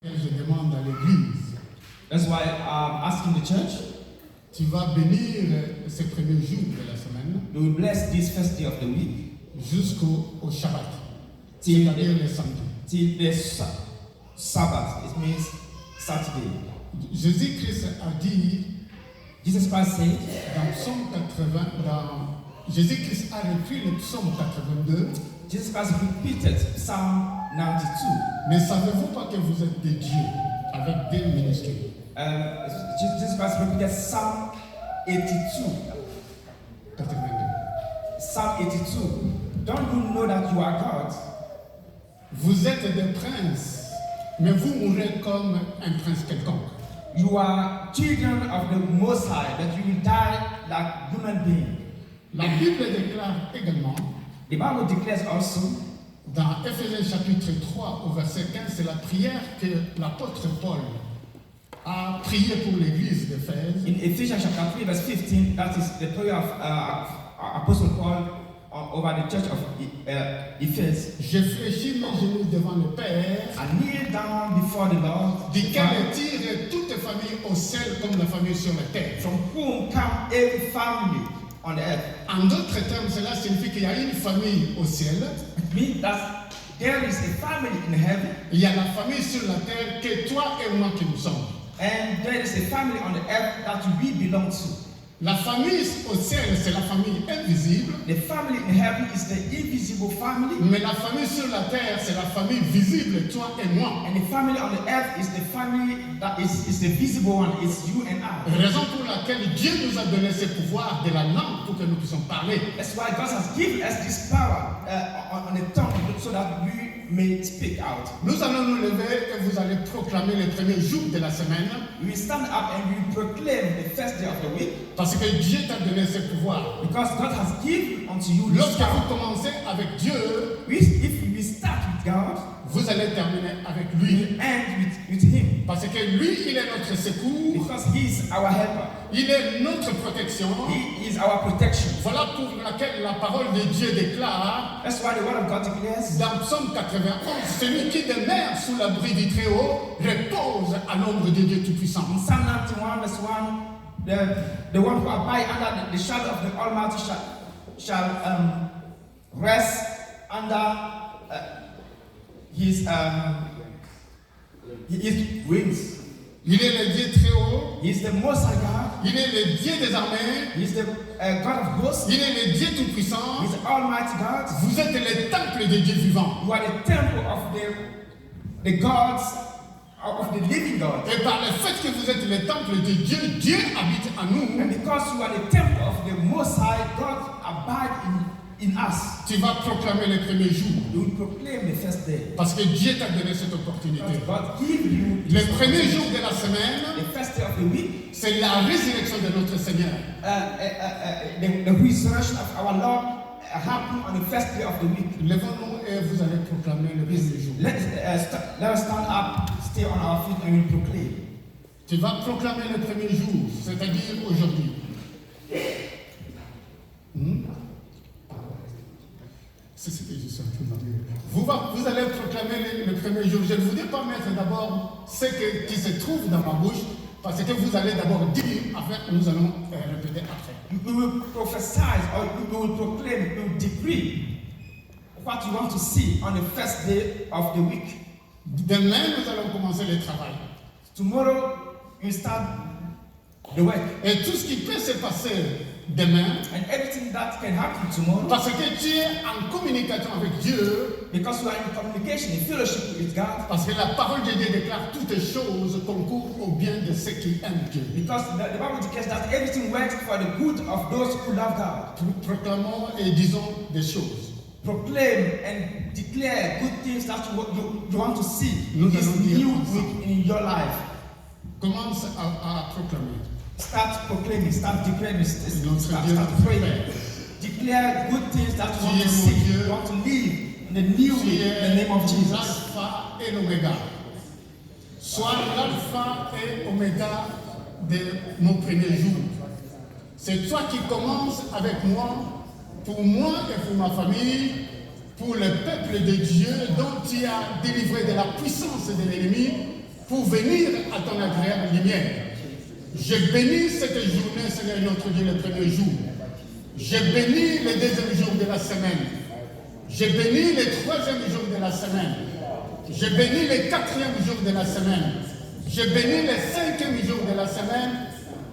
Je demande à l'église. That's why I'm asking the church. Tu vas bénir ce premier jour de la semaine. We will bless this first day of the week Jusqu'au Shabbat. till C'est-à-dire the, le samedi. till the Sabbath. It means Saturday. Jésus-Christ a dit Jesus Christ said dans Psaume 80, Jésus-Christ a repris le Psaume 82. Jesus Christ repeated Psalm 92. Mais savez-vous pas que vous êtes des dieux avec des ministères? Jesus Christ repeated Psalm 82. 82. Psalm 82. Don't you know that you are God? Vous êtes des princes, mais vous mourrez comme un prince quelconque. You are children of the Most High, that you will die like human beings. La Bible déclare également, The Bible declares also dans Éphésiens chapitre 3 au verset 15, c'est la prière que l'apôtre Paul a priée pour l'église d'Éphèse. in Ephesians chapter 3, verse 15, that is the prayer of Apostle Paul over the church of Ephesus. Je fléchis mes genoux devant le Père, I kneel down before the Lord, duquel tire toute famille au ciel comme la famille sur la terre. from whom come every family on the earth. En d'autres termes, cela signifie qu'il y a une famille au ciel, It means that there is a family in heaven, il y a la famille sur la terre que toi et moi qui nous sommes. and there is a family on the earth that we belong to. La famille au ciel, c'est la famille invisible, The family in heaven is the invisible family, mais la famille sur la terre, c'est la famille visible, toi et moi. and the family on the earth is the family that is the visible one. It's you and I. Raison pour laquelle Dieu nous a donné ce pouvoir de la langue pour que nous puissions parler. That's why God has given us this power on the tongue so that we may speak out. Nous allons nous lever et vous allez proclamer le premier jour de la semaine, We stand up and we proclaim the first day of the week parce que Dieu t'a donné ce pouvoir. because God has given unto you this Lorsque vous power. commencez avec Dieu, If we start with God, vous allez terminer avec we lui. will end with Him Parce que lui, il est notre secours, because He is our helper. il est notre protection. He is our protection. Voilà pour laquelle la parole de Dieu déclare That's why the word of God declares dans Psaume 91, celui qui demeure sous l'abri du Très-Haut repose à l'ombre de Dieu Tout-Puissant. in Psalm 91 verse 1, the one who abide under the shadow of the Almighty shall rest under his wings. Il est le Dieu Très-Haut, He is the Most High God. il est le Dieu des armées, He is the God of hosts. il est le Dieu Tout-Puissant. He is the Almighty God. Vous êtes le temple de Dieu vivant. You are the temple of the gods of the living God. Et par le fait que vous êtes le temple de Dieu, Dieu habite en nous. And because you are the temple of the Most High, God abide in us. Tu vas proclamer le premier jour. You will proclaim the first day. Parce que Dieu t'a donné cette opportunité. God give you Le premier jour de la semaine, the first day of the week, c'est la résurrection de notre Seigneur. the resurrection of our Lord happened on the first day of the week. Levons-nous et vous allez proclamer le premier jour. Let us stand up, stay on our feet, and we proclaim. Tu vas proclamer le premier jour, c'est-à-dire aujourd'hui. C'était juste un peu vous allez proclamer le premier jour. Je ne voudrais pas mettre d'abord ce qui se trouve dans ma bouche, parce que vous allez d'abord dire, afin que nous allons répéter après. We will prophesy, or we will proclaim, we will decree what you want to see on the first day of the week. Demain, nous allons commencer le travail. Tomorrow, we start the work. Et tout ce qui peut se passer demain, And everything that can happen tomorrow, parce que tu es en communication avec Dieu, because we are in communication, in fellowship with God, parce que la parole de Dieu déclare toutes choses concourent au bien de ceux qui aiment Dieu. because the Bible declares that everything works for the good of those who love God. Proclamons et disons des choses. Proclaim and declare good things that you want to see Nous in this allons dire new ensemble. week in your life. Commence à proclamer. Start proclaiming, start declaring, start Dieu praying. Declare good things that you want Tu to es mon see, Dieu. you want to live in the new Tu week in the name of es Jesus. l'alpha et l'oméga. Sois l'alpha et oméga de mon premier jour. C'est toi qui commences avec moi, pour moi et pour ma famille, pour le peuple de Dieu dont tu as délivré de la puissance de l'ennemi, pour venir à ton agréable lumière. Je bénis cette journée, Seigneur notre Dieu, le premier jour. Je bénis le deuxième jour de la semaine. Je bénis le troisième jour de la semaine. Je bénis le quatrième jour de la semaine. Je bénis le cinquième jour de la semaine.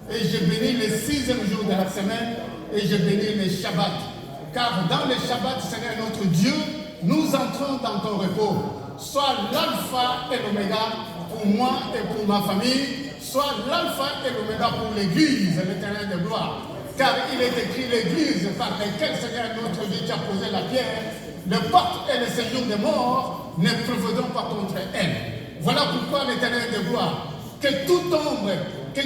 Et je bénis le sixième jour de la semaine. Et je bénis le Shabbat. Car dans le Shabbat, Seigneur notre Dieu, nous entrons dans ton repos. Sois l'alpha et l'oméga pour moi et pour ma famille. Sois l'alpha et l'oméga pour l'Église, l'Éternel de gloire. Car il est écrit l'Église par laquelle, Seigneur notre Dieu, tu as posé la pierre. Les portes et les séjours des morts ne prévaudront pas contre elle. Voilà pourquoi l'Éternel de gloire, que toute ombre, que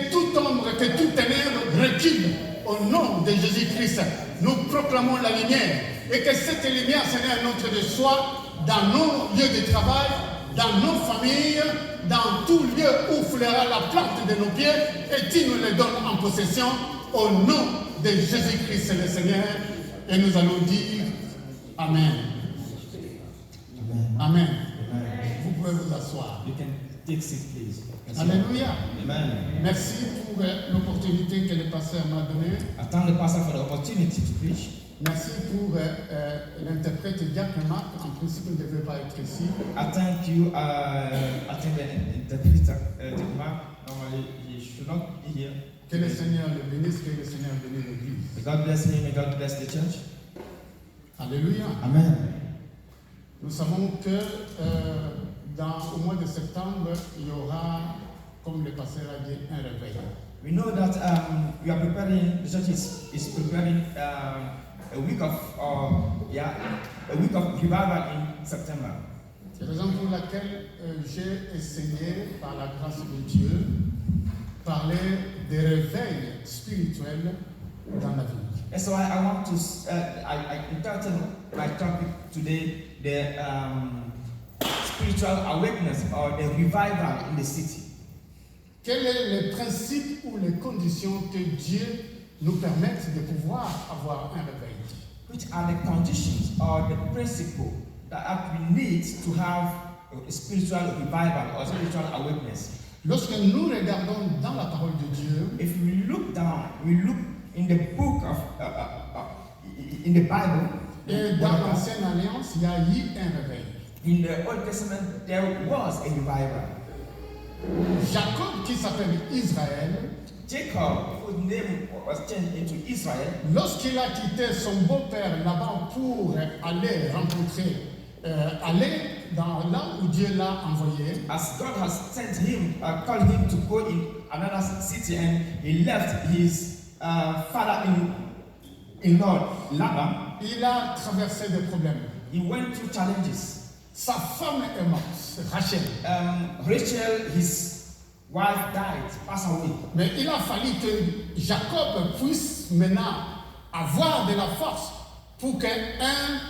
tout ténèbre recule au nom de Jésus-Christ. Nous proclamons la lumière et que cette lumière, Seigneur notre Dieu, soit dans nos lieux de travail, dans nos familles, dans tout lieu où fleura la plante de nos pieds et tu nous les donnes en possession au nom de Jésus-Christ le Seigneur. Et nous allons dire Amen. Amen. Amen. Vous pouvez vous asseoir. You can take seat, please. Alléluia. Amen. Merci pour l'opportunité que le pasteur m'a donnée. I thank the pastor for the opportunity to preach. Merci pour l'interprète Diacre Marc. En principe, il ne devait pas être ici. I thank you. I think the interpreter, normally he should not be here. Que le Seigneur le bénisse, que le Seigneur bénisse l'Église. May God bless him. May God bless the church. Alléluia. Amen. Nous savons que au mois de septembre, il y aura, comme le pasteur a dit, un réveil. We know that we are preparing. The church is preparing a week of revival in September. C'est la raison pour laquelle j'ai essayé, par la grâce de Dieu, parler des réveils spirituels dans la vie. That's why I want to. I entitled my topic today the spiritual awakeness or the revival in the city. Quels sont les principes ou les conditions que Dieu nous permette de pouvoir avoir un réveil? Which are the conditions or the principle that we need to have a spiritual revival or spiritual awakeness? Lorsque nous regardons dans la parole de Dieu, if we look down, we look in the book of in the Bible. Et dans l'Ancienne Alliance, il y a eu un réveil. In the Old Testament, there was a revival. Jacob, qui s'appelle Israël, Jacob, whose name was changed into Israel, lorsqu'il a quitté son beau-père Laban pour aller rencontrer, aller dans là où Dieu l'a envoyé, as God has sent him, called him to go in another city, and he left his father-in-law Laban. Il a traversé des problèmes. He went through challenges. Sa femme est morte, Rachel. Rachel, his wife, died, passed away. Mais il a fallu que Jacob puisse maintenant avoir de la force pour qu'un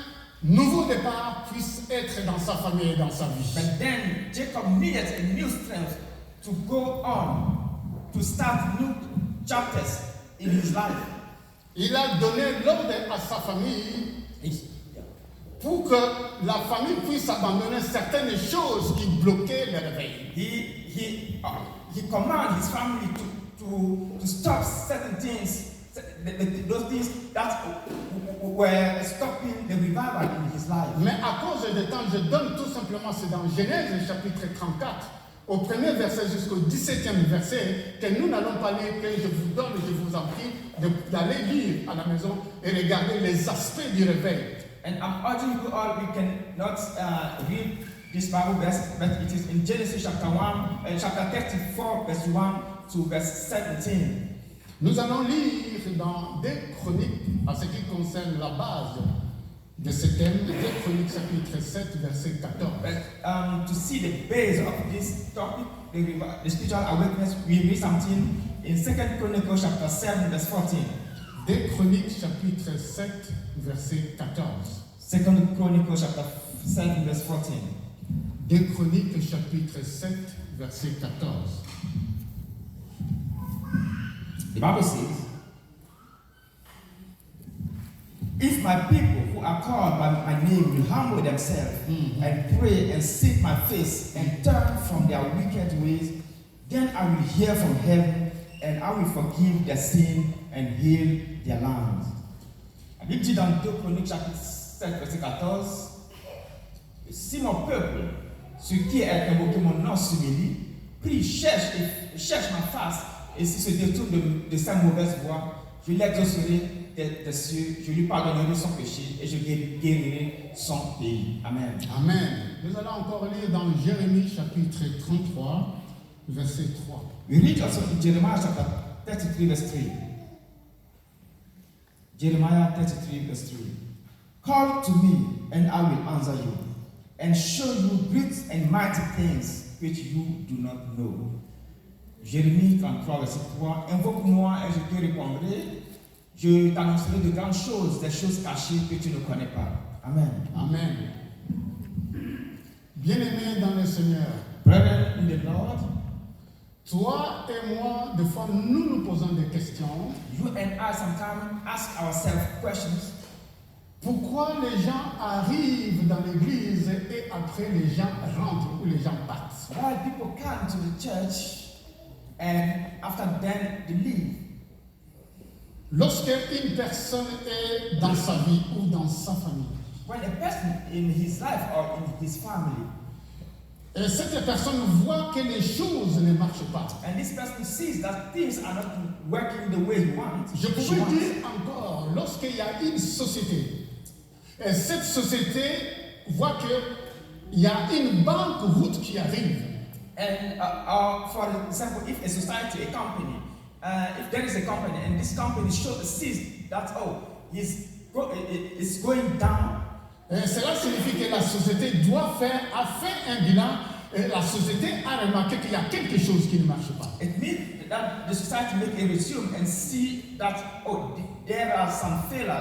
nouveau départ puisse être dans sa famille et dans sa vie. But then Jacob needed a new strength to go on, to start new chapters in his life. Il a donné l'ordre à sa famille pour que la famille puisse abandonner certaines choses qui bloquaient le réveil. He commanded his family to stop certain things, those things that were stopping the revival in his life. Mais à cause du temps, je donne tout simplement, c'est dans Genèse chapitre 34, au premier verset jusqu'au 17e verset, que nous n'allons pas lire, que je vous donne, je vous en prie, d'aller lire à la maison et regarder les aspects du réveil. And I'm urging you all, we cannot read this Bible verse, but it is in Genesis chapter 34, verse 1 to verse 17. Nous allons lire dans 2 Chroniques, à ce qui concerne la base de ce thème, 2 Chroniques chapitre 7, verset 14. But to see the base of this topic, the spiritual awareness, we read something in 2 Chronicles chapter 7, verse 14. 2 Chroniques chapitre 7, verset 14. 2 Chronicles chapter 7, verse 14. 2 Chroniques chapitre 7, verset 14. The Bible says, If my people who are called by my name will humble themselves and pray and seek my face and turn from their wicked ways, then I will hear from heaven and I will forgive their sin and heal their land. La Bible dit dans 2 Chroniques chapitre 7 verset 14, si mon peuple, ce qui est invoqué mon nom s'humilie, prie, cherche ma face, et s'il se détourne de sa mauvaise voie, je l'exaucerai des cieux, je lui pardonnerai son péché et je guérirai son pays. Amen. Amen. Nous allons encore lire dans Jérémie chapitre 33, verset 3. We read also in Jeremiah chapter 33 verse 3. Jeremiah 33 verse 3. Call to me and I will answer you and show you great and mighty things which you do not know. Jérémie 33 verset 3. Invoque-moi et je te répondrai. Je t'annoncerai de grandes choses, des choses cachées que tu ne connais pas. Amen. Amen. Bien-aimés dans le Seigneur, Brethren in the Lord, toi et moi, des fois, nous nous posons des questions. you and I sometimes ask ourselves questions. Pourquoi les gens arrivent dans l'église et après les gens rentrent ou les gens partent? Why people come to the church and after then they leave? Lorsque une personne est dans sa vie ou dans sa famille, When a person in his life or in his family, et cette personne voit que les choses ne marchent pas, and this person sees that things are not working the way he wants, je pourrais dire encore, lorsqu'il y a une société, et cette société voit qu'il y a une banqueroute qui arrive, and for example, if a society, a company, if there is a company and this company sees that it's going down, et cela signifie que la société doit a fait un bilan et la société a remarqué qu'il y a quelque chose qui ne marche pas. it means that the society make a resume and see that there are some failure,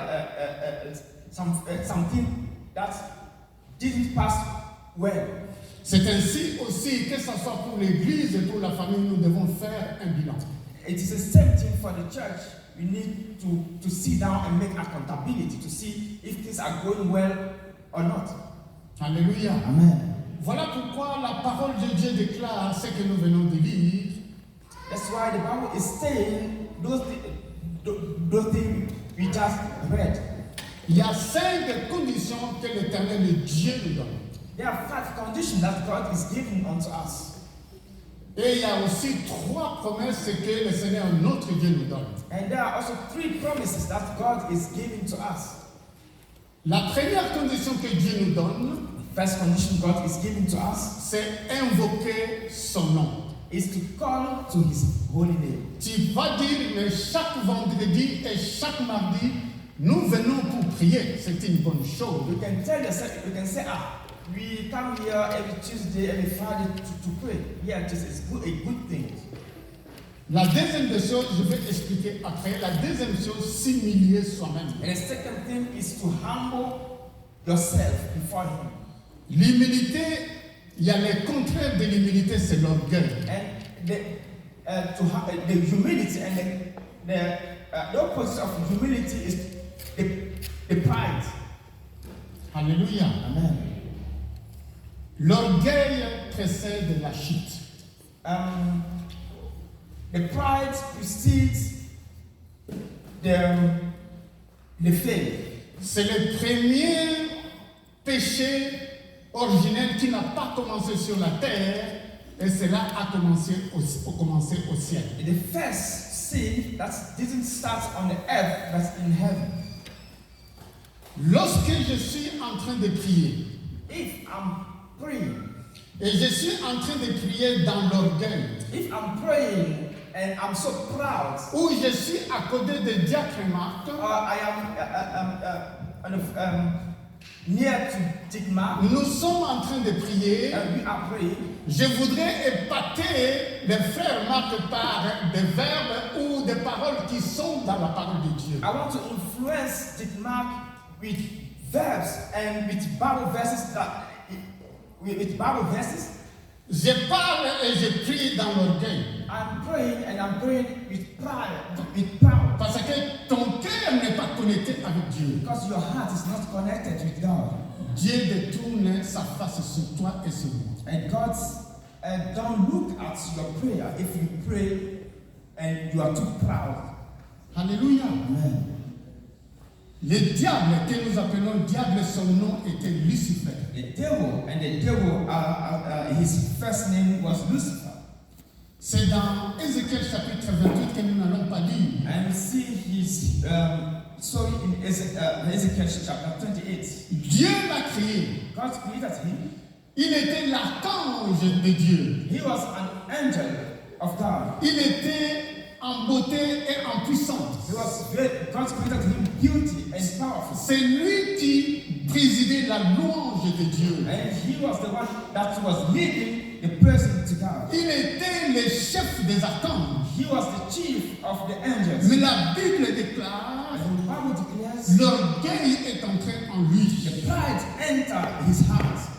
something that didn't pass well. C'est ainsi aussi que ce soit pour l'église et pour la famille, nous devons faire un bilan. It is the same thing for the church. We need to sit down and make accountability to see if things are going well or not. Alléluia. Amen. Voilà pourquoi la parole de Dieu déclare ce que nous venons de lire. That's why the Bible is saying those things we just read. Il y a 5 conditions que l'Éternel Dieu nous donne. There are 5 conditions that God is giving unto us. Et il y a aussi 3 promesses que le Seigneur notre Dieu nous donne. And there are also 3 promises that God is giving to us. La première condition que Dieu nous donne, The first condition God is giving to us c'est invoquer son nom. is to call to His holy name. Tu vas dire, mais chaque vendredi et chaque mardi, nous venons pour prier. C'est une bonne chose. You can tell yourself, you can say, we come here every Tuesday, every Friday to pray. Yeah, it is a good thing. La deuxième des choses, je vais expliquer après. La deuxième chose, s'humilier soi-même. And the second thing is to humble yourself before Him. L'humilité, il y a les contraires de l'humilité, c'est l'orgueil. And the humility and the opposite of humility is the pride. Alléluia. Amen. L'orgueil précède la chute. The pride precedes the failure. C'est le premier péché originel qui n'a pas commencé sur la terre, et cela a commencé au ciel. The first sin that didn't start on the earth, but in heaven. Lorsque je suis en train de prier, If I'm praying, et je suis en train de prier dans l'orgueil, if I'm praying and I'm so proud, ou je suis à côté de diacrémate, I am near to Tigma, nous sommes en train de prier. and we are praying, Je voudrais épater les frères Marc par des verbes ou des paroles qui sont dans la parole de Dieu. I want to influence Tigma with verbs and with Bible verses with Bible verses. Je parle et je prie dans l'orgueil. I'm praying and I'm praying with pride, with power. Parce que ton cœur n'est pas connecté avec Dieu. Because Because your heart is not connected with God. Dieu détourne sa face sur toi et sur moi. And God don't look at your prayer if you pray and you are too proud. Alléluia. Amen. Le diable que nous appelons diable, son nom était Lucifer. The devil, his first name was Lucifer. C'est dans Ézéchiel chapitre 28 que nous n'allons pas lire. And we see his story in Ezekiel chapter 28. Dieu l'a créé. God created him. Il était l'archange de Dieu. He was an angel of God. Il était en beauté et en puissance. He was great. God created him beauty and powerful. C'est lui qui présidait la louange de Dieu. And he was the one that was leading the person to God. Il était le chef des archanges. He was the chief of the angels. Mais la Bible déclare, And the Bible declares, l'orgueil est entré en lui. the pride entered his heart.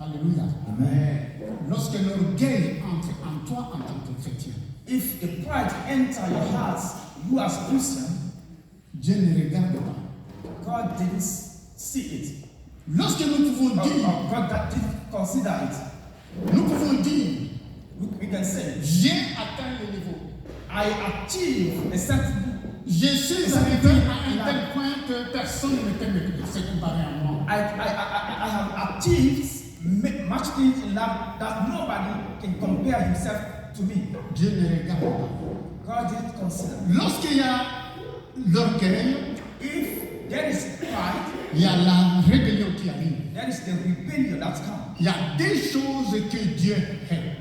Alléluia. Amen. Lorsque l'orgueil entre en toi en tant que chrétien, If the pride enter your heart, you as Christian, Dieu ne regarde pas. God didn't see it. Lorsque nous pouvons dire, God that didn't consider it. nous pouvons dire, We can say, j'ai atteint le niveau. I achieved a certain. Je suis arrivé à un tel point que personne ne peut se comparer à moi. I have achieved much things in life that nobody can compare himself to me. Dieu ne regarde pas. God didn't consider. Lorsqu'il y a l'orgueil, If there is pride, il y a la rébellion qui arrive. there is the rebellion that comes. Il y a des choses que Dieu hait.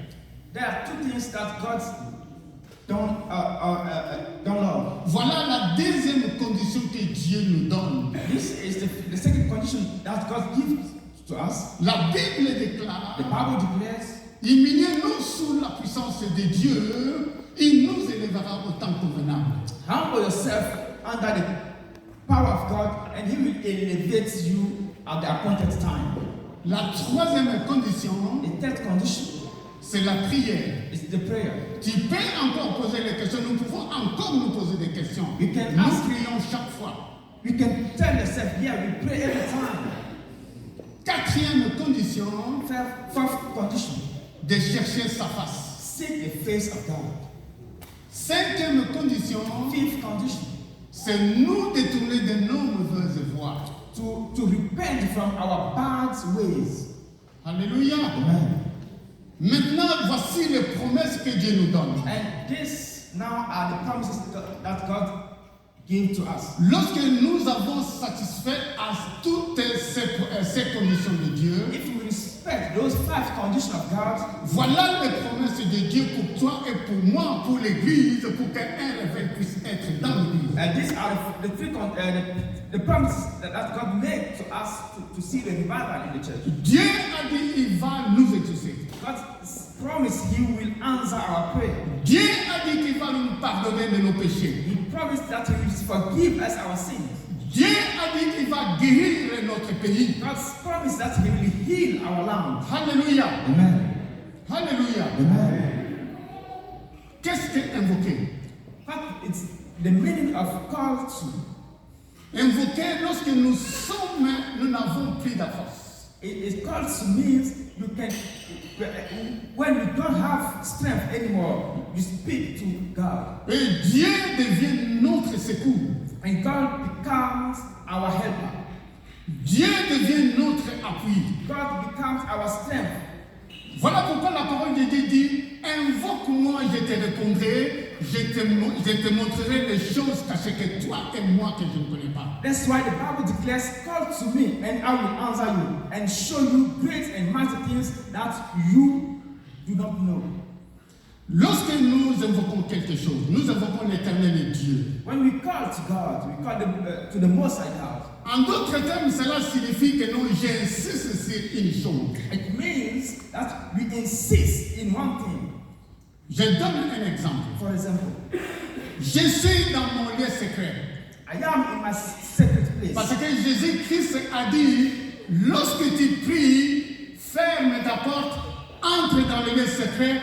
There are two things that God don't love. Voilà la deuxième condition que Dieu nous donne. This is the second condition that God gives to us. La Bible The déclare, Bible declares, humiliez-nous sous la puissance de Dieu, il nous élèvera au temps convenable. humble yourself under the power of God, and He will elevate you at the appointed time. La troisième condition, The third condition c'est la prière. is the prayer. Tu peux encore poser des questions, nous pouvons encore nous poser des questions. You can Nous ask. prions chaque fois. You can tell yourself, yeah, we pray every time. Quatrième condition, Fourth condition, de chercher sa face. seek the face of God. Cinquième condition, Fifth condition, c'est nous détourner de nos mauvaises voies. to repent from our bad ways. Alléluia. Amen. Maintenant, voici les promesses que Dieu nous donne. And this now are the promises that God gave to us. Lorsque nous avons satisfait à toutes ces conditions de Dieu, If we respect those 5 conditions of God, voilà les promesses de Dieu pour toi et pour moi, pour l'Église, pour qu'un réveil puisse être dans l'Église. and these are the promises that God made to us to see the revival in the church. Dieu a dit il va nous exaucer. God promised He will answer our prayer. Dieu a dit qu'il va nous pardonner de nos péchés. He promised that He will forgive us our sins. Dieu a dit qu'il va guérir notre pays. God's promised that He will heal our land. Alléluia. Amen. Alléluia. Amen. Qu'est-ce que invoquer? But it's the meaning of call to. Invoquer lorsque nous n'avons plus de force. It is called to means you can, when you don't have strength anymore, you speak to God. Et Dieu devient notre secours. And God becomes our helper. Dieu devient notre appui. God becomes our strength. Voilà pourquoi la parole de Dieu dit, invoque-moi, je te répondrai, je te montrerai les choses cachées que toi et moi que je ne connais pas. That's why the Bible declares, call to me and I will answer you and show you great and mighty things that you do not know. Lorsque nous invoquons quelque chose, nous invoquons l'éternel Dieu. When we call to God, we call to the Most High God. En d'autres termes, cela signifie que non, j'insiste sur une chose. It means that we insist in one thing. Je donne un exemple. For example, Je suis dans mon lieu secret. I am in my secret place. Parce que Jésus-Christ a dit, lorsque tu pries, ferme ta porte, entre dans le lieu secret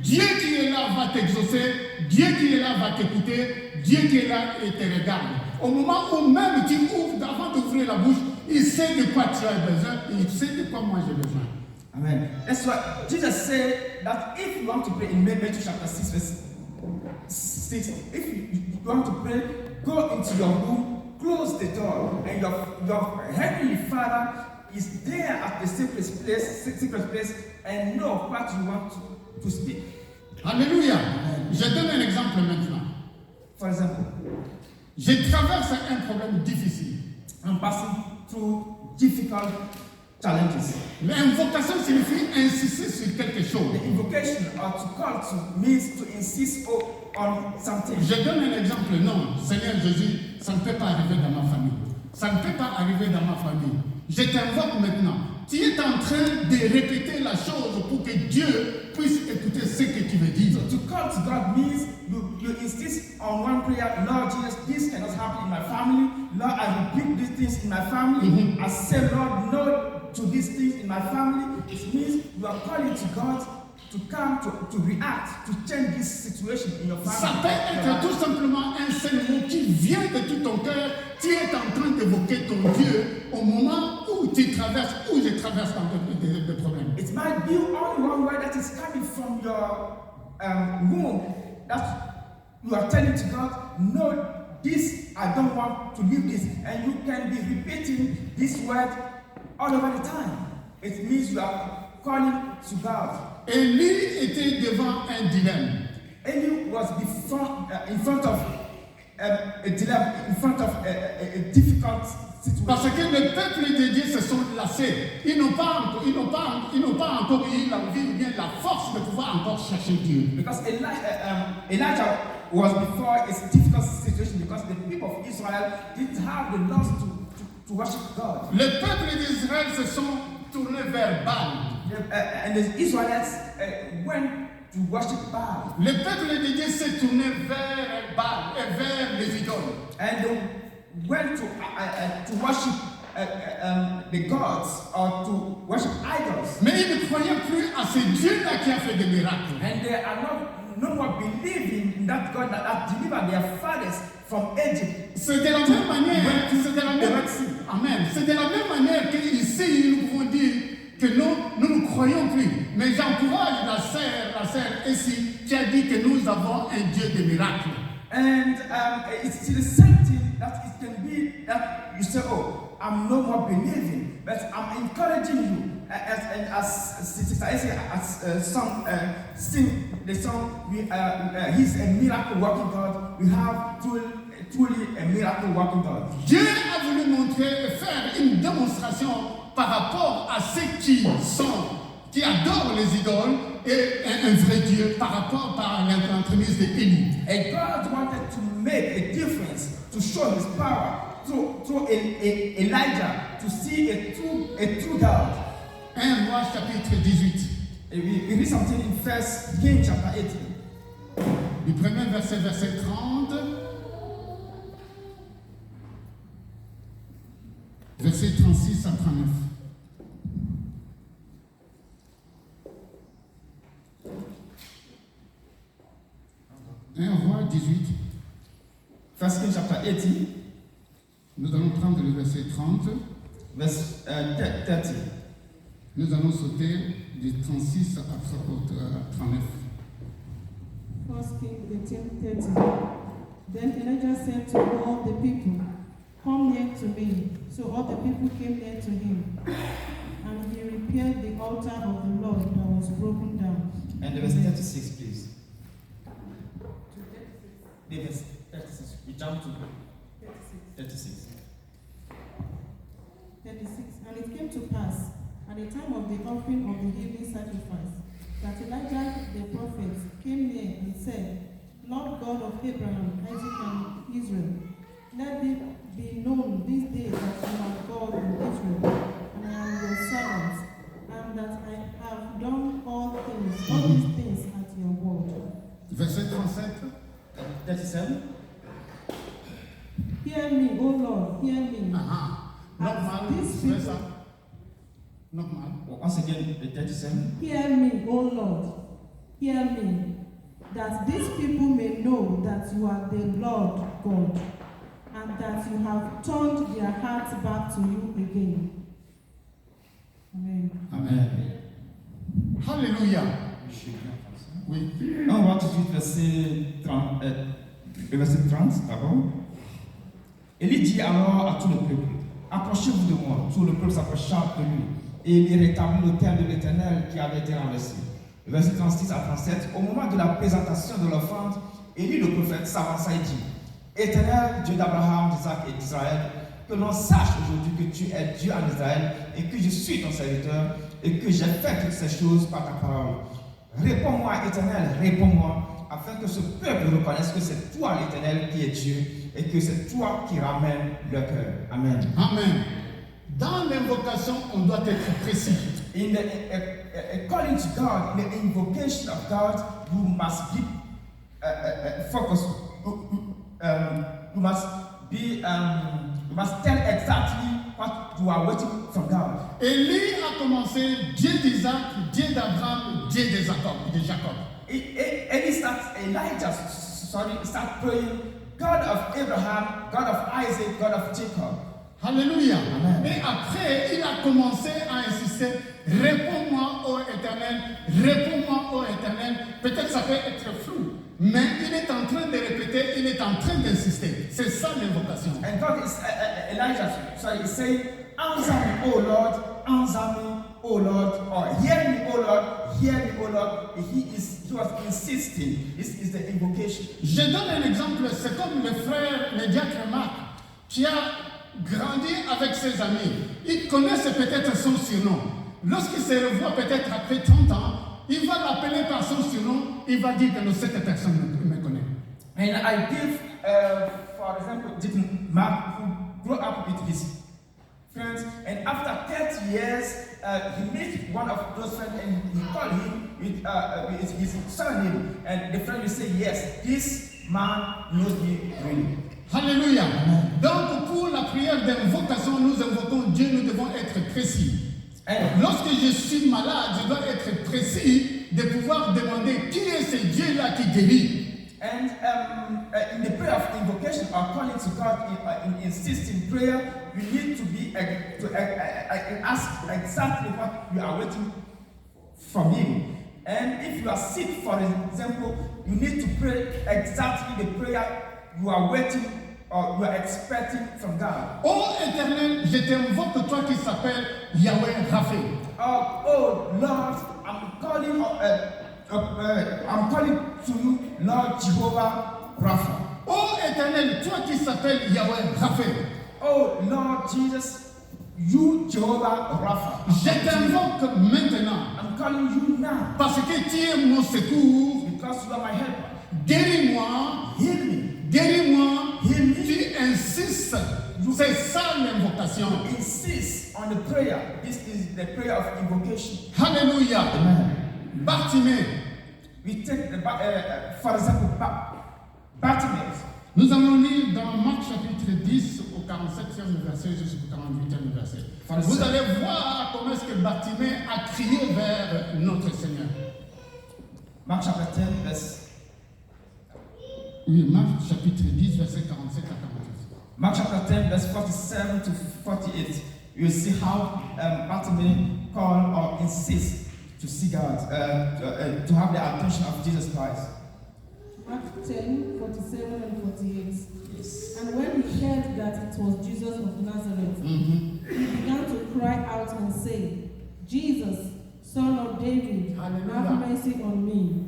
Dieu qui est là va t'exaucer, Dieu qui est là va t'écouter, Dieu qui est là et te regarde. Au moment où même tu ouvres, avant d'ouvrir la bouche, il sait de quoi tu as besoin, il sait de quoi moi j'ai besoin. Amen. That's why Jesus said that if you want to pray in Matthew chapter 6, verse 6, if you want to pray, go into your room, close the door, and your heavenly Father is there at the secret place, and know what you want to speak. Alléluia. Je donne un exemple maintenant. For example, je traverse un problème difficile. I'm passing through difficult challenges. L'invocation signifie insister sur quelque chose. The invocation or to call to means to insist on something. Je donne un exemple. Non, Seigneur Jésus, ça ne peut pas arriver dans ma famille. Ça ne peut pas arriver dans ma famille. Je t'invoque maintenant. Tu es en train de répéter la chose pour que Dieu puisse écouter ce que tu veux dire. So to call to God means you insist on one prayer. Lord Jesus, this cannot happen in my family. Lord, I rebuke these things in my family. I say, Lord, no to these things in my family. It means you are calling to God to come to react, to change this situation in your family. Ça peut être tout simplement un seul mot qui vient de tout ton cœur. Tu es en train d'évoquer ton Dieu au moment où tu traverses, où je traverse des problèmes. It might be only one word that is coming from your womb that you are telling to God, no, this, I don't want to leave this. And you can be repeating this word all over the time. It means you are calling to God. Élie était devant un dilemme. Eli was in front of a dilemma, in front of a difficult situation. Parce que le peuple de Dieu se sont lassés. Ils n'ont pas encore eu l'envie ou bien la force de pouvoir encore chercher Dieu. Because Elijah was before a difficult situation because the people of Israel didn't have the laws to worship God. Le peuple d'Israël se sont tournés vers Baal. And the Israelites went to worship Baal. Le peuple de Dieu s'est tourné vers Baal et vers les idoles. And they went to worship the gods or to worship idols. Mais ils ne croyaient plus à ce Dieu-là qui a fait des miracles. And they are no more believing in that God that delivered their fathers from Egypt. C'est de la même manière, c'est de la même manière qu'ici nous pouvons dire que nous ne croyons plus. Mais j'encourage la sœur ici qui a dit que nous avons un Dieu de miracles. And it's the same thing that it can be that you say, oh, I'm no more believing, but I'm encouraging you. As Sister Essie sing the song, He's a miracle working God. We have truly a miracle working God. Dieu a voulu montrer, faire une démonstration par rapport à ceux qui adorent les idoles et un vrai Dieu par rapport par l'entremise d'Élie. And God wanted to make a difference, to show His power through Elijah, to see a true God. 1 Roi chapitre 18. We read something in 1 Kings chapter 18. Du premier verset 30. Verset 36 à 39. Un Roi 18. 1 Kings chapter 18. Nous allons prendre le verset 30. Verse 30. Nous allons sauter de 36 à 39. 1 Kings 18:30. Then Elijah said to all the people, "Come near to me." So all the people came near to him, and he repaired the altar of the Lord that was broken down. And the verse 36, please. The verse 36. We jump to 36. 36. And it came to pass, at the time of the offering of the evening sacrifice, that Elijah the prophet came near and said, "Lord God of Abraham, Isaac, and Israel, let it be known this day that you are God in Israel, and I am your servant, and that I have done all these things at your word." Verset 37. 37. Hear me, O Lord, hear me. Normal. These people- C'est ça. Normal. Once again, the 37. Hear me, O Lord. hear me, that these people may know that you are the Lord God, and that you have turned their hearts back to you again. Amen. Amen. Alléluia. Oui. On va tout de suite verset 30 d'abord. Élie dit alors à tout le peuple, approchez-vous de moi. Tout le peuple s'approcha de lui, et il rétablit l'autel de l'Éternel qui avait été renversé. Verset 36 à 37, au moment de la présentation de l'offrande, Élie le prophète s'avança et dit, Éternel, Dieu d'Abraham, d'Isaac et d'Israël, que l'on sache aujourd'hui que tu es Dieu en Israël et que je suis ton serviteur et que j'ai fait toutes ces choses par ta parole. Réponds-moi, Éternel, réponds-moi, afin que ce peuple reconnaisse que c'est toi, l'Éternel, qui es Dieu et que c'est toi qui ramènes leur cœur. Amen. Amen. Dans l'invocation, on doit être précis. In the calling to God, in the invocation of God, you must be focused. You must tell exactly what you are waiting from God. Élie a commencé Dieu d'Isaac, Dieu d'Abraham, Dieu de Jacob. Elijah start praying, God of Abraham, God of Isaac, God of Jacob. Alléluia. Amen. Et après, il a commencé à insister, réponds-moi ô Éternel, réponds-moi ô Éternel. Peut-être ça peut être flou, mais il est en train de répéter, il est en train d'insister. C'est ça l'invocation. And God is, Elijah, so he saying, answer me, O Lord, answer me, O Lord, or hear me, O Lord, hear me, O Lord. He was insisting. This is the invocation. Je donne un exemple, c'est comme le frère, le diacre Marc, qui a grandi avec ses amis. Il connaissent peut-être son surnom. Lorsqu'il se revoit peut-être après 30 ans, il va l'appeler par son surnom, il va dire que non, cette personne me connaît. And I give, for example, Deacon Mark, who grew up with his friends, and after 30 years, he met one of those friends and he called him with his surname. And the friend will say, yes, this man knows me really. Alléluia. Donc pour la prière d'invocation, nous invoquons Dieu, nous devons être précis. Lorsque je suis malade, je dois être précis de pouvoir demander qui est ce Dieu-là qui guérit. And in the prayer of invocation or calling to God in insisting prayer, you need to be to ask exactly what you are waiting from Him. And if you are sick, for example, you need to pray exactly the prayer you are waiting or you are expecting from God. Ô Éternel, je t'invoque toi qui s'appelle Yahweh Rapha. Oh Lord, I'm calling to you, Lord Jehovah Rapha. Ô Éternel, toi qui s'appelles Yahweh Rapha. Oh Lord Jesus, you Jehovah Rapha. Je t'invoque maintenant. I'm calling you now. Parce que tu es mon secours. Because you are my helper. Guéris-moi. Heal me. Guéris-moi. Heal me. Tu insistes. C'est ça l'invocation. Insist on the prayer. This is the prayer of invocation. Alléluia. Amen. Bartimée. We take the, for example, Bartimaeus. Nous allons lire dans Marc chapitre 10 au 47e verset jusqu'au 48e verset. Vous allez voir comment est-ce que Bartimée a crié vers notre Seigneur. Marc chapitre 10, verset. Oui, Marc chapitre 10, verset 47 à 48. Mark chapter 10, verse 47 to 48. You see how Bartimaeus call or insist to see God, to have the attention of Jesus Christ. Mark 10, 47 and 48. Yes. And when he heard that it was Jesus of Nazareth, he began to cry out and say, Jesus, Son of David, have mercy on me.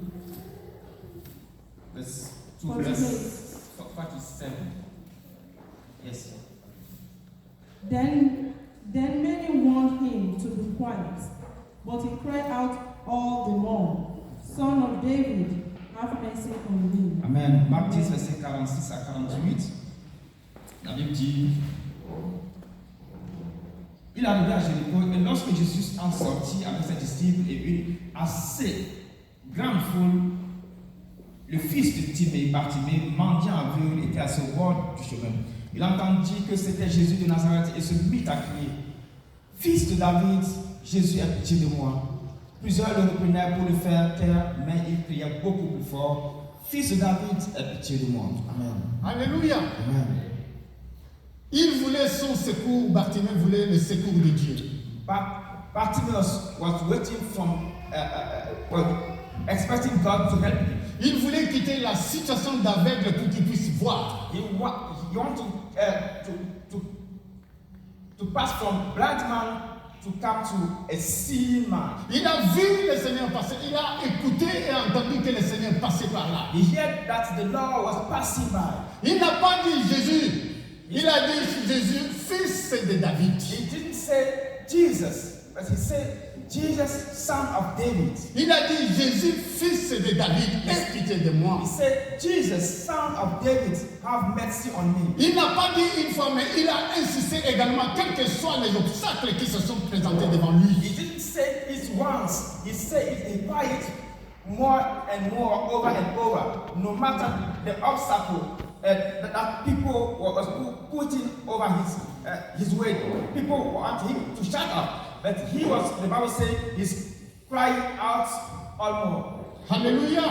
Verse 2, verse 47. Yes. Then many warned him to be quiet, but he cried out all the more, Son of David, have mercy on me. Amen. Marc 10, verset 46 à 48. La Bible dit, il arrivait à Jéricho, et lorsque Jésus en sortit avec ses disciples et une assez grande foule, le fils de Timée, Bartimée, mendiant aveugle, était à ce bord du chemin. Il entendit que c'était Jésus de Nazareth et se mit à crier, Fils de David, Jésus, aie pitié de moi. Plusieurs le reprenaient pour le faire taire, mais il criait beaucoup plus fort. Fils de David, aie pitié de moi. Amen. Alléluia. Amen. Il voulait son secours, Bartimée voulait le secours de Dieu. Bartimaeus was waiting expecting God to help him. Il voulait quitter la situation d'aveugle pour qu'il puisse voir. He wanted to pass from blind man to come to a seeing man. Il a vu le Seigneur passer, il a écouté et entendu que le Seigneur passait par là. He heard that the Lord was passing by. Il n'a pas dit Jésus, il a dit Jésus, fils de David. He didn't say Jesus, but he said Jesus, son of David. Il a dit Jésus, fils de David, aie pitié de moi. He said, Jesus, son of David, have mercy on me. Il n'a pas dit une fois, mais il a insisté également, quels que soient les obstacles qui se sont présentés devant lui. He didn't say it once. He said it in quiet more and more, over and over. No matter the obstacle that people was putting over his way. People want him to shut up. But he was, the Bible says, he's crying out all more. Alléluia.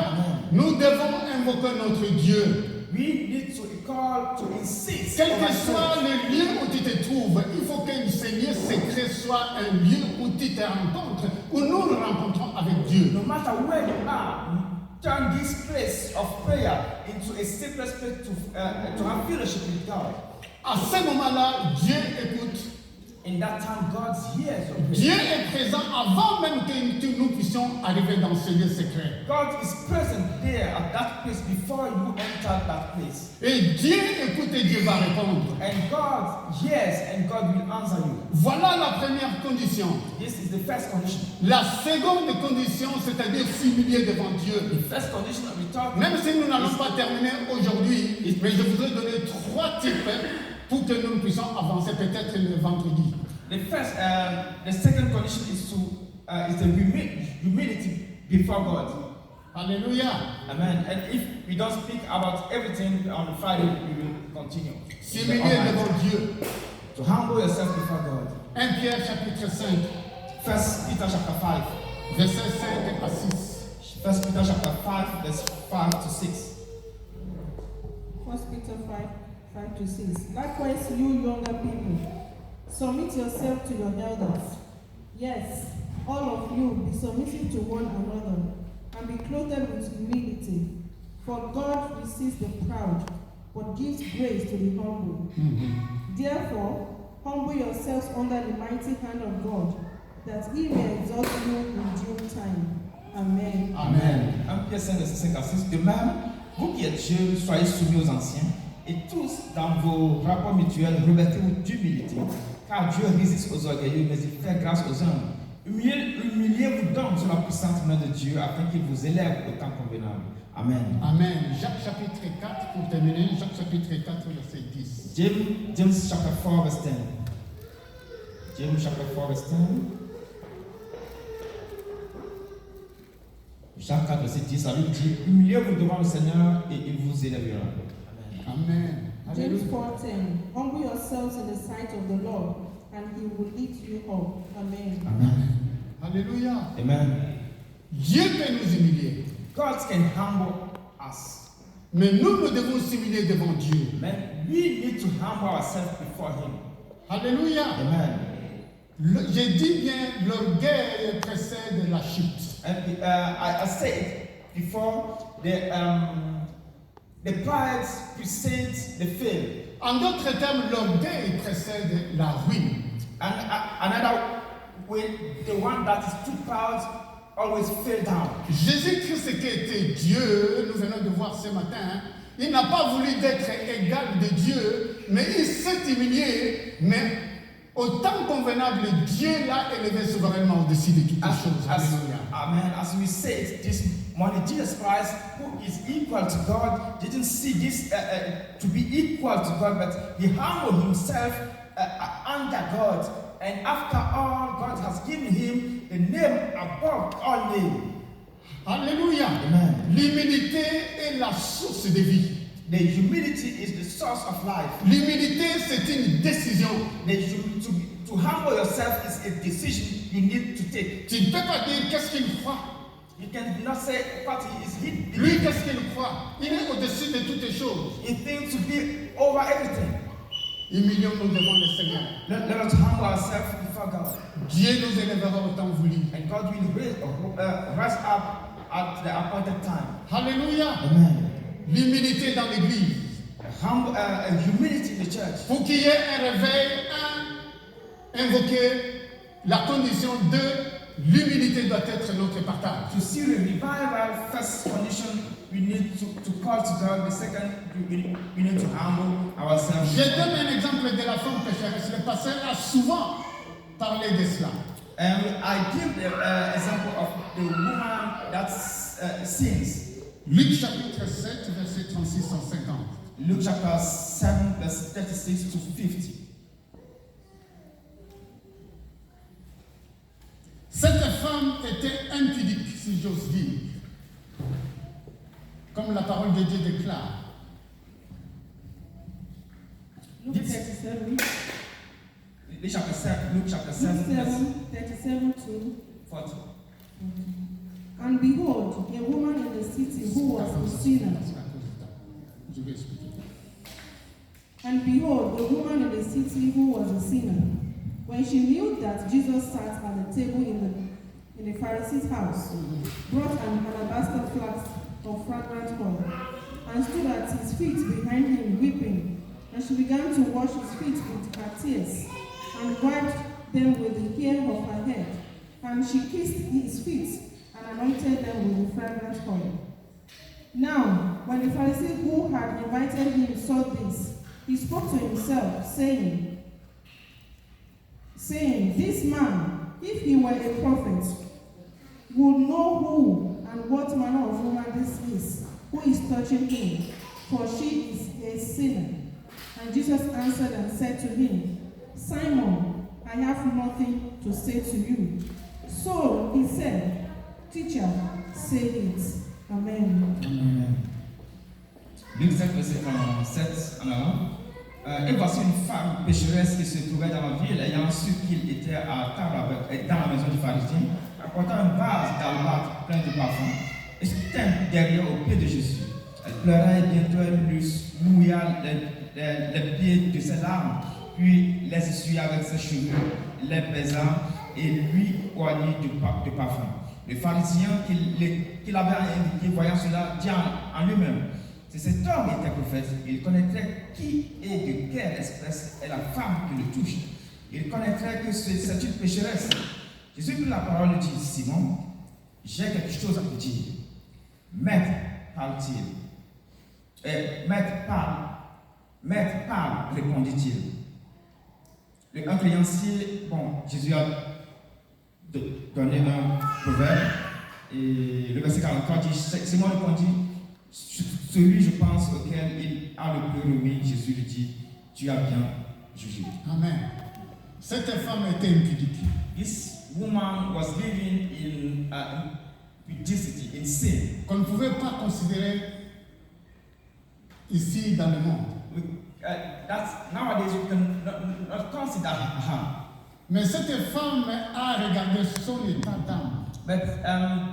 Nous devons invoquer notre Dieu. We need to call, to insist. Quel que soit le lieu où tu te trouves, il faut que le Seigneur secret soit un lieu où tu te rencontres, où nous nous rencontrons avec Dieu. No matter where you are, turn this place of prayer into a secret place to have fellowship with God. À ce moment-là, Dieu écoute. In that time, God hears your prayer. Dieu est présent avant même que nous puissions arriver dans ce lieu secret. God is present there at that place before you enter that place. Et Dieu écoute et Dieu va répondre. And God hears and God will answer you. Voilà la première condition. This is the first condition. La seconde condition, c'est-à-dire s'humilier devant Dieu. The first condition we talk. Même si nous n'allons pas terminer aujourd'hui, mais je voudrais donner 3 types pour que nous puissions avancer peut-être le vendredi. The second condition is the humility before God. Alléluia. Amen. And if we don't speak about everything on Friday, we will continue. S'humilier devant Dieu. To humble yourself before God. 1 Pierre chapitre 5. 1 Peter chapter 5. Versets 5 à 6. 1 Peter chapter 5, verse 5 to 6. 1 Peter 5 to 6. Likewise, you younger people, submit yourself to your elders. Yes, all of you be submissive to one another, and be clothed with humility. For God resists the proud, but gives grace to the humble. Therefore, humble yourselves under the mighty hand of God, that he may exalt you in due time. Amen. Amen. 1 Pierre 5, verset 5 à 6. De même, vous qui êtes jeunes, soyez soumis aux anciens, et tous, dans vos rapports mutuels, revêtez-vous d'humilité, car Dieu résiste aux orgueilleux, mais il fait grâce aux hommes. Humiliez-vous donc sous la puissante main de Dieu, afin qu'il vous élève au temps convenable. Amen. Amen. Jacques chapitre 4, pour terminer, Jacques chapitre 4, verset 10. James chapter 4, verse 10. James chapter 4, verse 10. Jacques 4, verset 10, ça lui dit, humiliez-vous devant le Seigneur et il vous élèvera. Amen. James 4:10. Humble yourselves in the sight of the Lord, and he will lift you up. Amen. Amen. Alléluia. Amen. Dieu peut nous humilier. God can humble us. Mais nous devons s'humilier devant Dieu. But we need to humble ourselves before Him. Alléluia. Amen. J'ai dit bien, l'orgueil précède la chute. And I said before, the pride precedes the fail. En d'autres termes, l'orgueil précède la ruine. And another way, the one that is too proud always fell down. Jésus-Christ qui était Dieu, nous venons de voir ce matin, il n'a pas voulu d'être égal de Dieu, mais il s'est humilié, mais au temps convenable, Dieu l'a élevé souverainement au-dessus de toutes choses. Alléluia. Amen. As we said this morning, Jesus Christ, who is equal to God, didn't see this to be equal to God, but he humbled himself under God. And after all, God has given him the name above all names. Alléluia. Amen. L'humilité est la source de vie. The humility is the source of life. L'humilité, c'est une décision. To humble yourself is a decision. he needs to take. Tu ne peux pas dire qu'est-ce qu'il croit. You cannot say what he is. Lui, qu'est-ce qu'il croit? Il est au-dessus de toutes les choses. He thinks to be over everything. Humilions-nous devant le Seigneur. Let us humble ourselves before God. Dieu nous élèvera au temps voulu. And God will rise up at the appointed time. Alléluia. Amen. L'humilité dans l'église. Humility in the church. Pour qu'il y ait un réveil, invoquer la condition de l'humilité doit être notre partage. To see the revival, first condition, we need to call to God. The second, we need to humble ourselves. Je donne un exemple de la femme pécheresse. Le pasteur a souvent parlé de cela. And I give the example of the woman that sins. Luc chapitre 7, verset 36 à 50. Luke chapter 7, verse 36 to 50. Cette femme était impudique, si j'ose dire, comme la parole de Dieu déclare. Luke 37. Luke chapter 7, verse 37 to 40. And behold, a woman in the city who was a sinner. Je vais expliquer. And behold, a woman in the city who was a sinner. When she knew that Jesus sat at the table in the Pharisee's house, brought an alabaster flask of fragrant oil, and stood at his feet behind him, weeping. And she began to wash his feet with her tears, and wiped them with the hair of her head. And she kissed his feet, and anointed them with the fragrant oil. Now, when the Pharisee who had invited him saw this, he spoke to himself, saying, This man, if he were a prophet, would know who and what manner of woman this is, who is touching him, for she is a sinner. And Jesus answered and said to him, Simon, I have nothing to say to you. So he said, Teacher, say it. Amen. Luc 7, verset 7 en avant. Et voici une femme pécheresse qui se trouvait dans la ville, ayant su qu'il était à table dans la maison du pharisien, apportant un vase d'albâtre plein de parfums, et se tint derrière au pied de Jésus. Elle pleura et bientôt elle lui mouilla les pieds de ses larmes, puis les essuya avec ses cheveux, les baisa et lui oignit de parfum. Le pharisien qui l'avait invité, voyant cela, dit en lui-même, si cet homme était prophète, il connaîtrait qui et de quelle espèce est la femme qui le touche. Il connaîtrait que c'est une pécheresse. Jésus prit la parole et dit, Simon, j'ai quelque chose à te dire. Maître, parle-t-il. Maître, parle, répondit-il. Un créancier, Jésus a donné un proverbe, et le verset 43 dit, Simon répondit, celui, je pense, auquel il a le plus remis, Jésus lui dit, tu as bien jugé. Amen. Cette femme était impudique. This woman was living in impudicity, in sin. Qu'on ne pouvait pas considérer ici dans le monde. Nowadays you can not consider her. Mais cette femme a regardé son état d'âme. But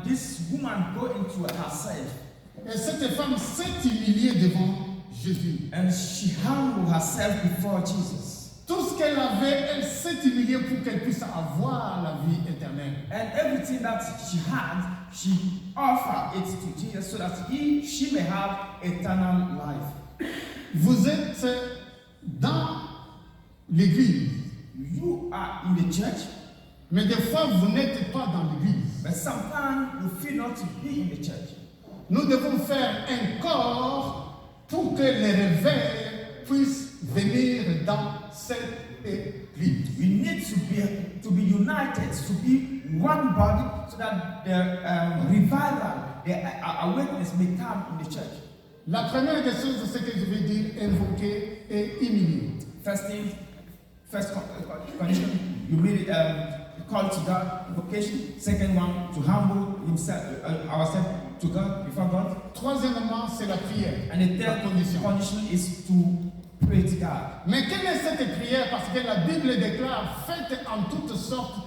this woman go into herself. Et cette femme s'est humiliée devant Jésus. And she humbled herself before Jesus. Tout ce qu'elle avait, elle s'est humiliée pour qu'elle puisse avoir la vie éternelle. And everything that she had, she offered it to Jesus so that she may have eternal life. Vous êtes dans l'église. You are in the church. Mais des fois, vous n'êtes pas dans l'église. But sometimes you feel not to be in the church. Nous devons faire un corps pour que les réveils puissent venir dans cette église. We need to be united, to be one body, so that the revival, the awakeness may come in the church. La première des choses, c'est ce que je vais dire, invoquer et humilier. First condition, humility, call to God, invocation. Second one, to humble ourselves to God, before God. Troisièmement, c'est la prière. And the third condition is to pray to God. Mais quelle est cette prière? Parce que la Bible déclare, faites en toutes sortes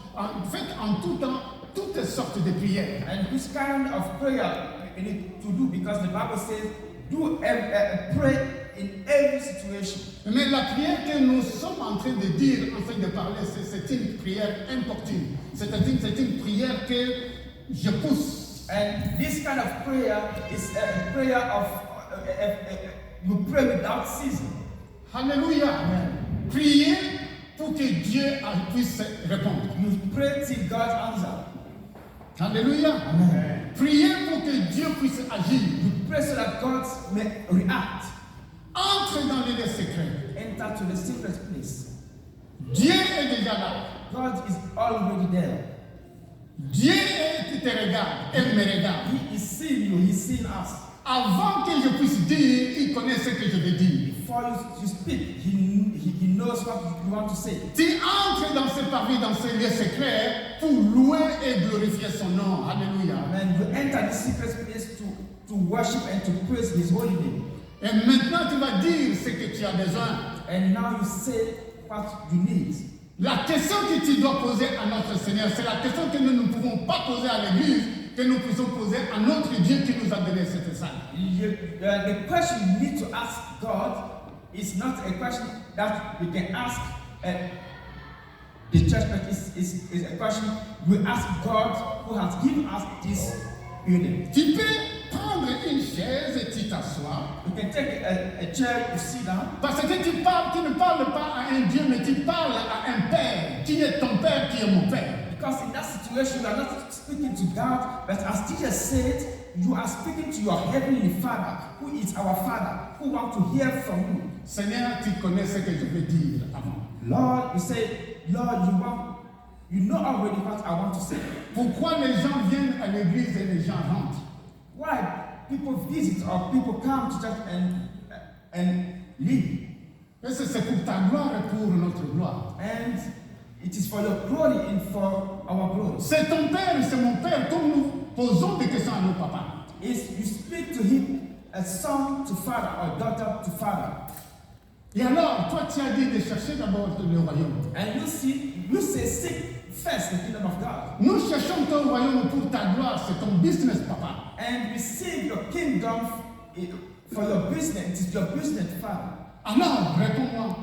faites en tout temps toutes sortes de prières. And which kind of prayer you need to do? Because the Bible says, pray in every situation. Mais la prière que nous sommes en train de dire, en train de parler, c'est une prière importune. C'est une prière que je pousse. And this kind of prayer is a prayer of you pray without ceasing. Alléluia. Amen. Priez pour que Dieu puisse répondre. You pray till God answers. Alléluia. Amen. Priez pour que Dieu puisse agir. You pray so that God may react. Entre dans les lieux secrets. Enter to the secret place. Dieu est déjà là. God is already there. Dieu est, te regarde, elle me regarde. He is seeing you, he's seeing us. Avant que je puisse dire, il connaît ce que je vais dire. Before you speak, he knows what you want to say. Tu entres dans ce parvis, dans ce lieu secret, pour louer et glorifier son nom. Alléluia. And you enter the secret place to worship and to praise his holy name. Et maintenant, tu vas dire ce que tu as besoin. And now you say what you need. La question que tu dois poser à notre Seigneur, c'est la question que nous ne pouvons pas poser à l'Église, que nous puissions poser à notre Dieu qui nous a donné cette salle. The question you need to ask God is not a question that we can ask the church, but is a question we ask God who has given us this building. Tu peux prendre une chaise et tu t'assois. You can take a chair, you sit down. Parce que tu ne parles pas à un Dieu, mais tu parles à un Père, qui est ton Père, qui est mon Père. Because in that situation, you are not speaking to God, but as Jesus said, you are speaking to your heavenly Father, who is our Father, who wants to hear from you. Seigneur, tu connais ce que je veux dire avant. Lord, you say, Lord, you know already what I want to say. Pourquoi les gens viennent à l'église et les gens rentrent? Why people visit or people come to church and leave? Parce que c'est pour ta gloire et pour notre gloire. And it is for your glory and for our glory. C'est ton père et c'est mon père, comme nous posons des questions à nos papas. Is you speak to him as son to father or daughter to father. Et alors, toi, tu as dit de chercher d'abord le royaume. And you say seek first the kingdom of God. Nous cherchons ton royaume pour ta gloire, c'est ton business, papa. And receive your kingdom for your business. It is your business, Father. Alors, réponds-moi.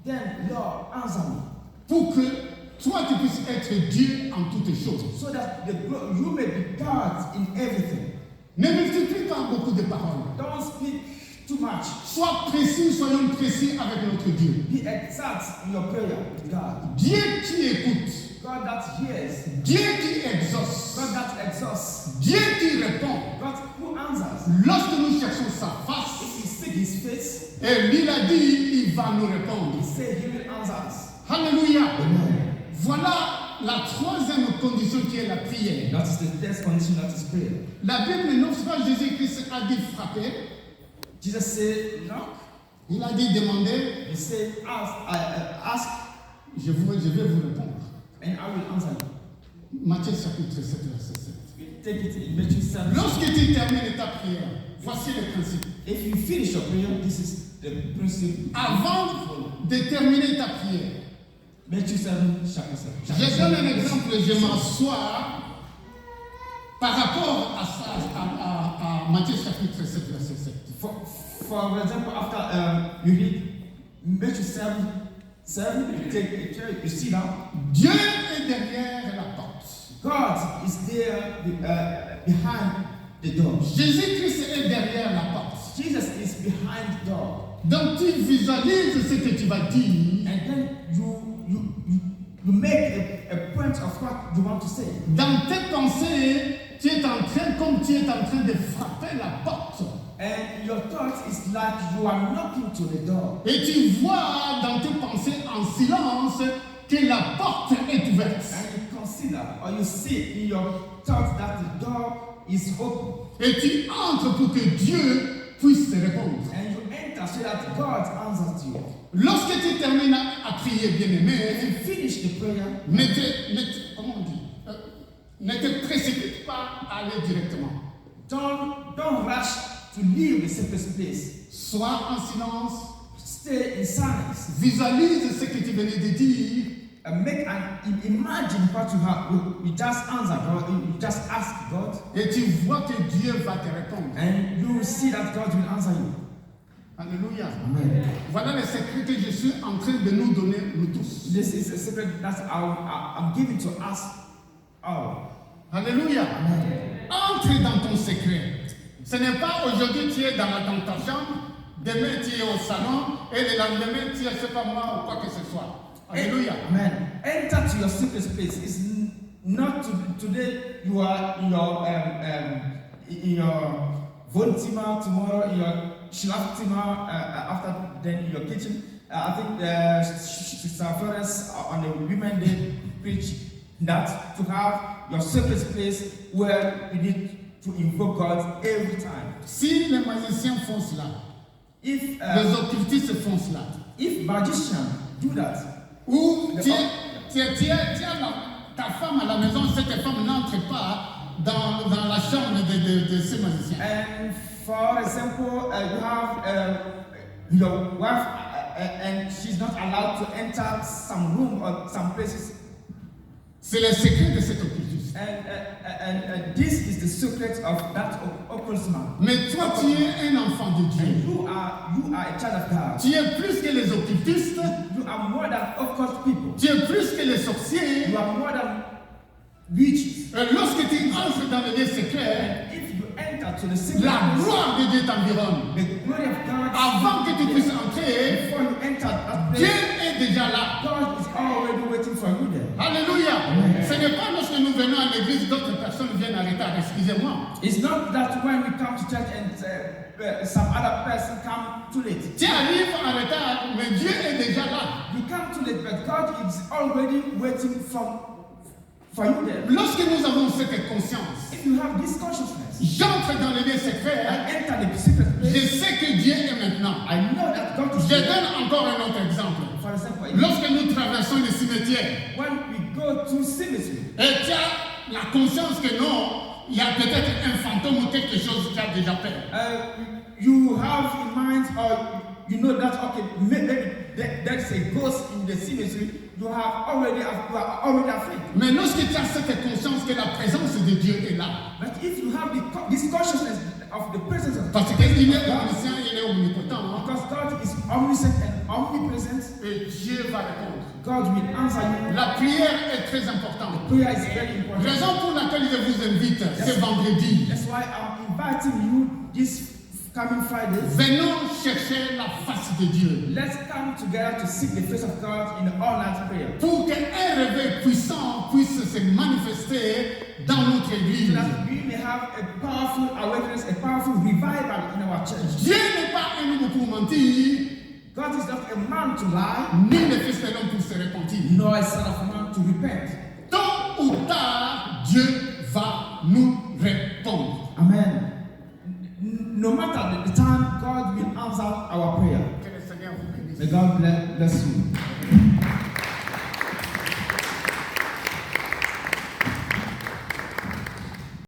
Then, Lord, answer me. Pour que toi, tu puisses être Dieu en toutes choses. So that you may be God in everything. Ne multiplie pas beaucoup de paroles. Don't speak too much. Sois précis, soyons précis avec notre Dieu. Be exact in your prayer with God. Dieu qui écoute. God that hears. Dieu qui exauce. God that exhausts. Dieu qui répond. God who answers. Lorsque nous cherchons sa face, If we seek his face, et lui l'a dit, il va nous répondre. he said he will answer us. Alléluia. Amen. Voilà la troisième condition qui est la prière. That is the third condition, that is prayer. La Bible, non pas Jésus-Christ a dit frapper, Jesus said, knock. il a dit demander, He said, ask, je vais vous répondre. and I will answer you. Matthieu chapitre 7, verset 7. We take it in Matthew 7. Lorsque tu termines ta prière, voici le principe. If you finish your prayer, this is the principle. Avant de terminer ta prière, Matthew 7, chapter 7. je donne un exemple, je m'assois par rapport à ça, à Matthieu chapitre 7, verset 7. For example, after you read Matthew 7, you take a chair, you sit down. Dieu est derrière la porte. God is there behind the door. Jésus-Christ est derrière la porte. Jesus is behind the door. Donc tu visualises ce que tu vas dire. And then you make a point of what you want to say. Dans tes pensées, tu es en train de frapper la porte. And your thought is like you are knocking to the door. Et tu vois dans tes pensées en silence que la porte est ouverte. And you consider or you see in your thought that the door is open. Et tu entres pour que Dieu puisse te répondre. And you enter so that God answers you. Lorsque tu termines à prier, If bien-aimé, you finish the prayer, ne te précipite pas à aller directement. don't rush to leave the safest place. Sois en silence, Stay in silence. visualise ce que tu venais de dire imagine what you have. You just answer God. You just ask God, et tu vois que Dieu va te répondre. and you will see that God will answer you. Alléluia. Amen. Voilà le secret que je suis en train de nous donner, nous tous. This is a secret that I'm giving to us all. Alléluia. Amen. Entre dans ton secret. Ce n'est pas aujourd'hui tu es dans ta chambre, demain tu es au salon, et le lendemain tu es, je sais pas moi, ou quoi que ce soit. Alléluia. Amen. Enter to your secret space. It's not today you are in your Wohnzimmer, tomorrow in your Schlafzimmer, after then in your kitchen. I think Sister Florence on the Women Day preach that to have your secret space where you need to invoke God every time. Si les magiciens font cela, If les occultistes font cela, if magicians do that, ou tu as ta femme à la maison, cette femme n'entre pas dans la chambre de ces magiciens. and for example, you have your wife and she's not allowed to enter some room or some places, C'est le secret de cet occultiste. and this is the secret of that occultism. Mais toi, tu es un enfant de Dieu. And you are a child of God. Tu es plus que les occultistes, You are more than occult people. tu es plus que les sorciers. You are more than witches. Lorsque tu entres dans le lieu secret, And if you enter to the secret la place, gloire de Dieu t'environne. the glory of God, Avant que tu puisses entrer, before you enter that Dieu place, est déjà là. God is already waiting for you there. Alléluia. Amen. Ce n'est pas lorsque nous venons à l'église, d'autres personnes viennent en retard. Excusez-moi. It's not that when we come to church and some other person come too late. Tu arrives en retard, mais Dieu est déjà là. You come too late, but God is already waiting for you there. Lorsque nous avons cette conscience, If you have this consciousness, j'entre dans le lieu secret, I enter the secret je place, sais que Dieu est maintenant. I know that God is Je there. donne encore un autre exemple. For example, Lorsque nous traversons les cimetières, when we go to cemetery, et tu as la conscience que non, il y a peut-être un fantôme ou quelque chose qui a déjà fait. you have in mind, or you know that okay, maybe there's a ghost in the cemetery. You are already afraid. Mais lorsque tu as cette conscience que la présence de Dieu est là, But if you have this consciousness of the presence of parce God, qu'il est omniscient, il est omnipotent, hein, because God is omniscient and omnipresent, et Dieu va répondre. God will answer you. La prière est très importante. Prayer is very important. Raison pour laquelle je vous invite ce vendredi, That's why I'm inviting you this coming Friday. venons chercher la face de Dieu. Let's come together to seek the face of God in all night prayer. Pour qu'un réveil puissant puisse se manifester dans notre So église. that we may have a powerful awareness, a powerful revival in our church. Dieu n'est pas un homme pour mentir, God is not a man to lie, ni le fils de l'homme pour se repentir. nor a son of man to repent. Tôt ou tard, Dieu va nous répondre. Amen. No matter the time, God will answer our prayer. Que le Seigneur vous bénisse. May God bless you.